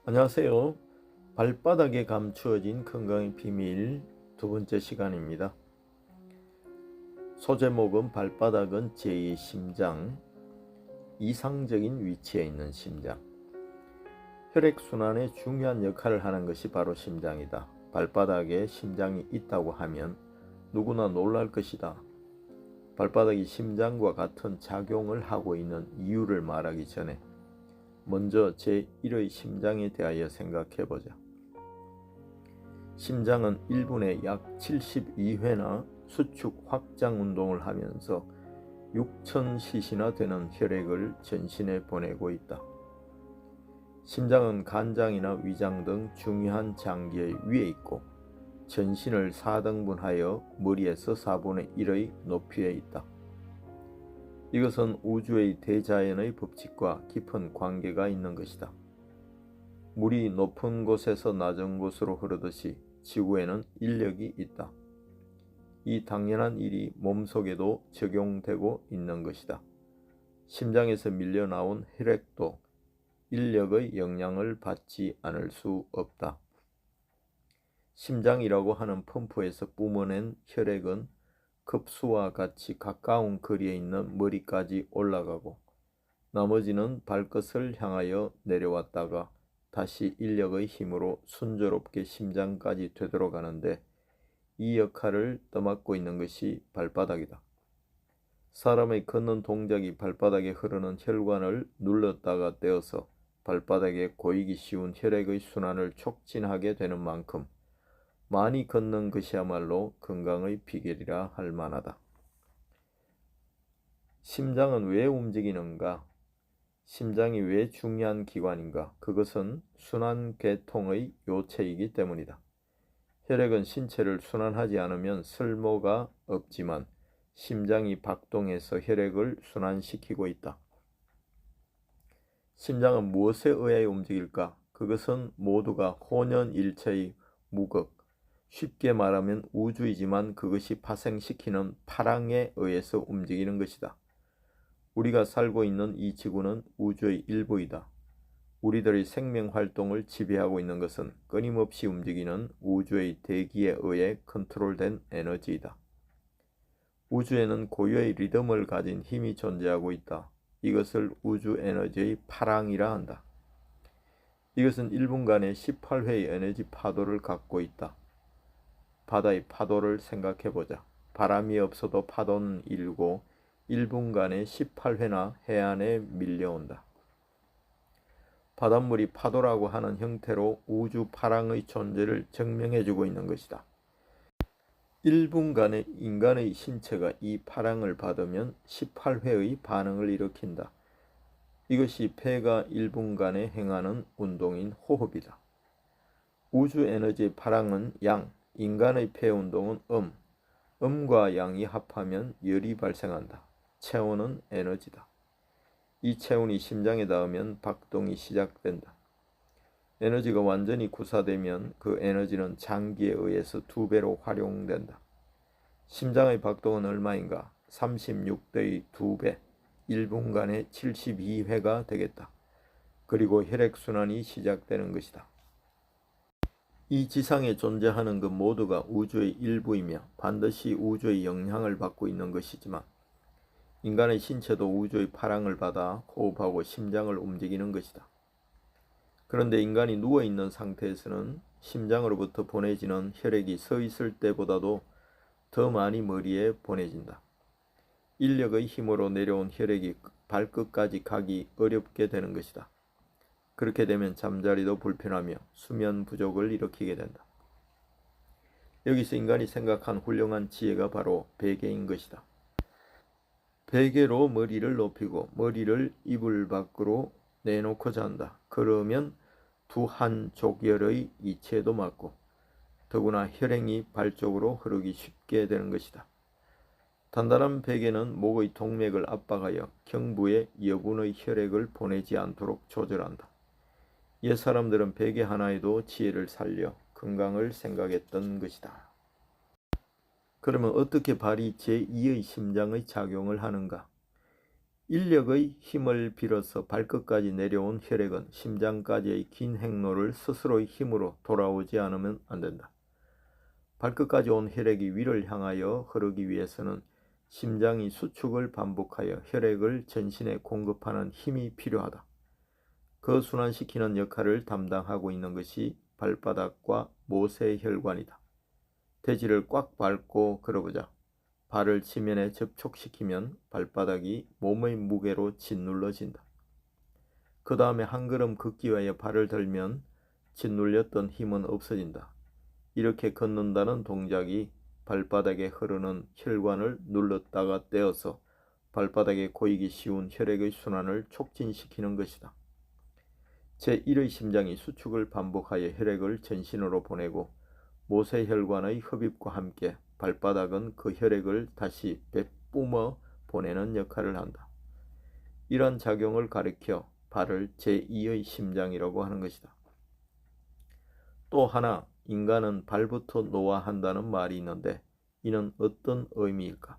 안녕하세요. 발바닥에 감추어진 건강의 비밀 두 번째 시간입니다. 소제목은 발바닥은 제2의 심장, 이상적인 위치에 있는 심장. 혈액순환에 중요한 역할을 하는 것이 바로 심장이다. 발바닥에 심장이 있다고 하면 누구나 놀랄 것이다. 발바닥이 심장과 같은 작용을 하고 있는 이유를 말하기 전에 먼저 제1의 심장에 대하여 생각해보자. 심장은 1분에 약 72회나 수축 확장 운동을 하면서 6000cc나 되는 혈액을 전신에 보내고 있다. 심장은 간장이나 위장 등 중요한 장기의 위에 있고 전신을 4등분하여 머리에서 4분의 1의 높이에 있다. 이것은 우주의 대자연의 법칙과 깊은 관계가 있는 것이다. 물이 높은 곳에서 낮은 곳으로 흐르듯이 지구에는 인력이 있다. 이 당연한 일이 몸속에도 적용되고 있는 것이다. 심장에서 밀려나온 혈액도 인력의 영향을 받지 않을 수 없다. 심장이라고 하는 펌프에서 뿜어낸 혈액은 급수와 같이 가까운 거리에 있는 머리까지 올라가고 나머지는 발끝을 향하여 내려왔다가 다시 인력의 힘으로 순조롭게 심장까지 되돌아가는데 이 역할을 떠맡고 있는 것이 발바닥이다. 사람의 걷는 동작이 발바닥에 흐르는 혈관을 눌렀다가 떼어서 발바닥에 고이기 쉬운 혈액의 순환을 촉진하게 되는 만큼 많이 걷는 것이야말로 건강의 비결이라 할 만하다. 심장은 왜 움직이는가? 심장이 왜 중요한 기관인가? 그것은 순환계통의 요체이기 때문이다. 혈액은 신체를 순환하지 않으면 쓸모가 없지만 심장이 박동해서 혈액을 순환시키고 있다. 심장은 무엇에 의하여 움직일까? 그것은 모두가 혼연일체의 무극, 쉽게 말하면 우주이지만 그것이 파생시키는 파랑에 의해서 움직이는 것이다. 우리가 살고 있는 이 지구는 우주의 일부이다. 우리들의 생명활동을 지배하고 있는 것은 끊임없이 움직이는 우주의 대기에 의해 컨트롤된 에너지이다. 우주에는 고유의 리듬을 가진 힘이 존재하고 있다. 이것을 우주 에너지의 파랑이라 한다. 이것은 1분간에 18회의 에너지 파도를 갖고 있다. 바다의 파도를 생각해보자. 바람이 없어도 파도는 일고 1분간에 18회나 해안에 밀려온다. 바닷물이 파도라고 하는 형태로 우주 파랑의 존재를 증명해주고 있는 것이다. 1분간에 인간의 신체가 이 파랑을 받으면 18회의 반응을 일으킨다. 이것이 폐가 1분간에 행하는 운동인 호흡이다. 우주 에너지의 파랑은 양, 인간의 폐 운동은 음과 양이 합하면 열이 발생한다. 체온은 에너지다. 이 체온이 심장에 닿으면 박동이 시작된다. 에너지가 완전히 구사되면 그 에너지는 장기에 의해서 2배로 활용된다. 심장의 박동은 얼마인가? 36대의 2배, 1분간에 72회가 되겠다. 그리고 혈액순환이 시작되는 것이다. 이 지상에 존재하는 것 모두가 우주의 일부이며 반드시 우주의 영향을 받고 있는 것이지만 인간의 신체도 우주의 파랑을 받아 호흡하고 심장을 움직이는 것이다. 그런데 인간이 누워있는 상태에서는 심장으로부터 보내지는 혈액이 서 있을 때보다도 더 많이 머리에 보내진다. 인력의 힘으로 내려온 혈액이 발끝까지 가기 어렵게 되는 것이다. 그렇게 되면 잠자리도 불편하며 수면 부족을 일으키게 된다. 여기서 인간이 생각한 훌륭한 지혜가 바로 베개인 것이다. 베개로 머리를 높이고 머리를 이불 밖으로 내놓고 잔다. 그러면 두 한족열의 이체도 맞고 더구나 혈행이 발 쪽으로 흐르기 쉽게 되는 것이다. 단단한 베개는 목의 동맥을 압박하여 경부에 여분의 혈액을 보내지 않도록 조절한다. 옛 사람들은 베개 하나에도 지혜를 살려 건강을 생각했던 것이다. 그러면 어떻게 발이 제2의 심장의 작용을 하는가? 인력의 힘을 빌어서 발끝까지 내려온 혈액은 심장까지의 긴 행로를 스스로의 힘으로 돌아오지 않으면 안 된다. 발끝까지 온 혈액이 위를 향하여 흐르기 위해서는 심장이 수축을 반복하여 혈액을 전신에 공급하는 힘이 필요하다. 그 순환시키는 역할을 담당하고 있는 것이 발바닥과 모세혈관이다. 대지를 꽉 밟고 걸어보자. 발을 지면에 접촉시키면 발바닥이 몸의 무게로 짓눌러진다. 그 다음에 한 걸음 걷기 위하여 발을 들면 짓눌렸던 힘은 없어진다. 이렇게 걷는다는 동작이 발바닥에 흐르는 혈관을 눌렀다가 떼어서 발바닥에 고이기 쉬운 혈액의 순환을 촉진시키는 것이다. 제1의 심장이 수축을 반복하여 혈액을 전신으로 보내고 모세혈관의 흡입과 함께 발바닥은 그 혈액을 다시 빼뿜어 보내는 역할을 한다. 이러한 작용을 가리켜 발을 제2의 심장이라고 하는 것이다. 또 하나, 인간은 발부터 노화한다는 말이 있는데 이는 어떤 의미일까?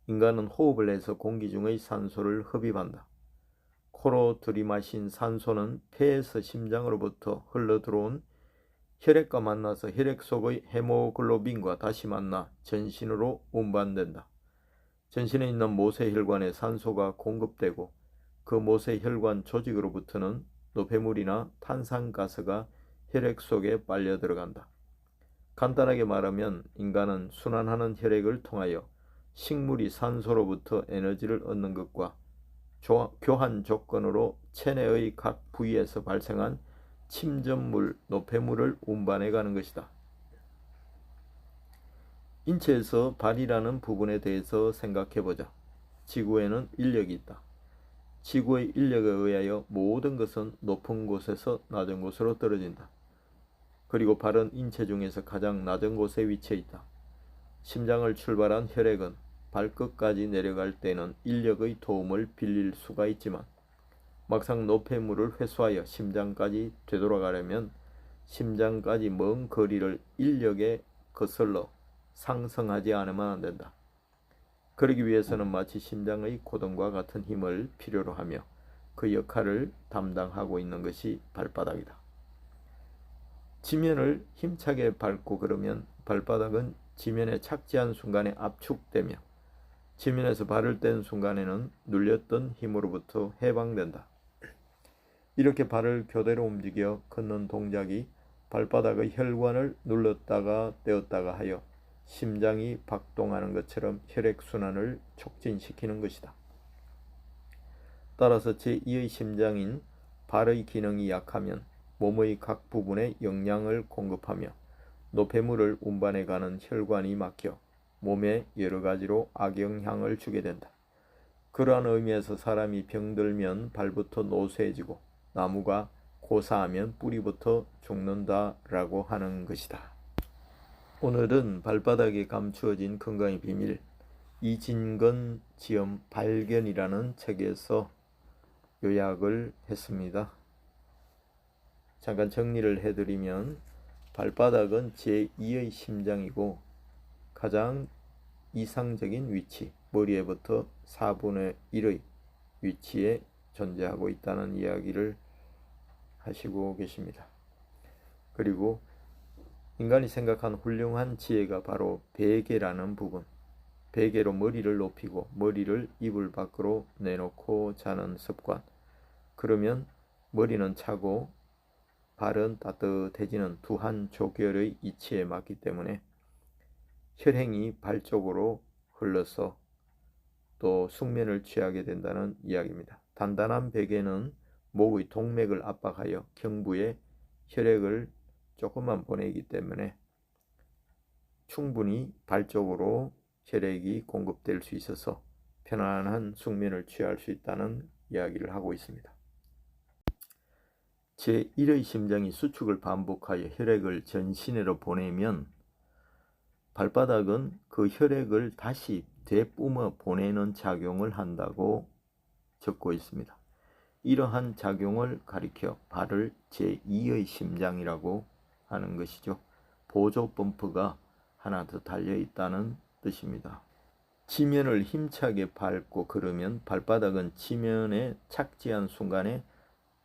인간은 호흡을 해서 공기 중의 산소를 흡입한다. 코로 들이마신 산소는 폐에서 심장으로부터 흘러들어온 혈액과 만나서 혈액 속의 헤모글로빈과 다시 만나 전신으로 운반된다. 전신에 있는 모세혈관에 산소가 공급되고 그 모세혈관 조직으로부터는 노폐물이나 탄산가스가 혈액 속에 빨려 들어간다. 간단하게 말하면 인간은 순환하는 혈액을 통하여 식물이 산소로부터 에너지를 얻는 것과 교환 조건으로 체내의 각 부위에서 발생한 침전물, 노폐물을 운반해 가는 것이다. 인체에서 발이라는 부분에 대해서 생각해 보자. 지구에는 인력이 있다. 지구의 인력에 의하여 모든 것은 높은 곳에서 낮은 곳으로 떨어진다. 그리고 발은 인체 중에서 가장 낮은 곳에 위치해 있다. 심장을 출발한 혈액은 발끝까지 내려갈 때는 인력의 도움을 빌릴 수가 있지만 막상 노폐물을 회수하여 심장까지 되돌아가려면 심장까지 먼 거리를 인력에 거슬러 상승하지 않으면 안 된다. 그러기 위해서는 마치 심장의 고동과 같은 힘을 필요로 하며 그 역할을 담당하고 있는 것이 발바닥이다. 지면을 힘차게 밟고 걸으면 발바닥은 지면에 착지한 순간에 압축되며 지면에서 발을 뗀 순간에는 눌렸던 힘으로부터 해방된다. 이렇게 발을 교대로 움직여 걷는 동작이 발바닥의 혈관을 눌렀다가 떼었다가 하여 심장이 박동하는 것처럼 혈액순환을 촉진시키는 것이다. 따라서 제2의 심장인 발의 기능이 약하면 몸의 각 부분에 영양을 공급하며 노폐물을 운반해가는 혈관이 막혀 몸에 여러 가지로 악영향을 주게 된다. 그러한 의미에서 사람이 병들면 발부터 노쇠해지고 나무가 고사하면 뿌리부터 죽는다라고 하는 것이다. 오늘은 발바닥에 감추어진 건강의 비밀, 이진건 지음 발견이라는 책에서 요약을 했습니다. 잠깐 정리를 해드리면 발바닥은 제2의 심장이고 가장 이상적인 위치, 머리에부터 4분의 1의 위치에 존재하고 있다는 이야기를 하시고 계십니다. 그리고 인간이 생각한 훌륭한 지혜가 바로 베개라는 부분, 베개로 머리를 높이고 머리를 이불 밖으로 내놓고 자는 습관. 그러면 머리는 차고 발은 따뜻해지는 두 한 조결의 이치에 맞기 때문에 혈행이 발 쪽으로 흘러서 또 숙면을 취하게 된다는 이야기입니다. 단단한 베개는 목의 동맥을 압박하여 경부에 혈액을 조금만 보내기 때문에 충분히 발 쪽으로 혈액이 공급될 수 있어서 편안한 숙면을 취할 수 있다는 이야기를 하고 있습니다. 제1의 심장이 수축을 반복하여 혈액을 전신으로 보내면 발바닥은 그 혈액을 다시 되뿜어 보내는 작용을 한다고 적고 있습니다. 이러한 작용을 가리켜 발을 제2의 심장이라고 하는 것이죠. 보조 펌프가 하나 더 달려 있다는 뜻입니다. 지면을 힘차게 밟고 걸으면 발바닥은 지면에 착지한 순간에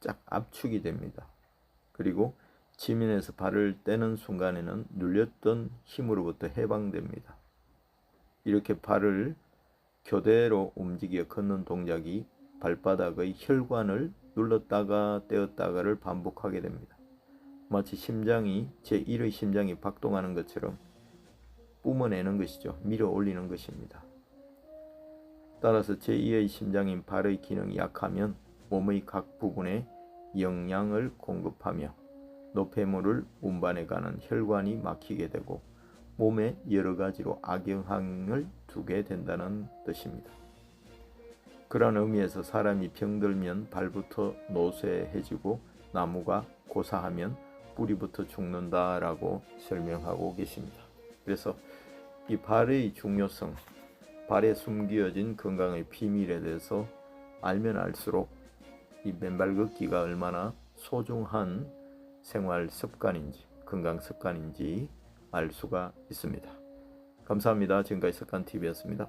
쫙 압축이 됩니다. 그리고 지면에서 발을 떼는 순간에는 눌렸던 힘으로부터 해방됩니다. 이렇게 발을 교대로 움직여 걷는 동작이 발바닥의 혈관을 눌렀다가 떼었다가를 반복하게 됩니다. 마치 심장이 제1의 심장이 박동하는 것처럼 뿜어내는 것이죠. 밀어 올리는 것입니다. 따라서 제2의 심장인 발의 기능이 약하면 몸의 각 부분에 영양을 공급하며 노폐물을 운반해 가는 혈관이 막히게 되고 몸에 여러 가지로 악영향을 두게 된다는 뜻입니다. 그런 의미에서 사람이 병들면 발부터 노쇠해지고 나무가 고사하면 뿌리부터 죽는다라고 설명하고 계십니다. 그래서 이 발의 중요성, 발에 숨겨진 건강의 비밀에 대해서 알면 알수록 이 맨발 걷기가 얼마나 소중한 생활 습관인지, 건강 습관인지 알 수가 있습니다. 감사합니다. 지금까지 습관TV였습니다.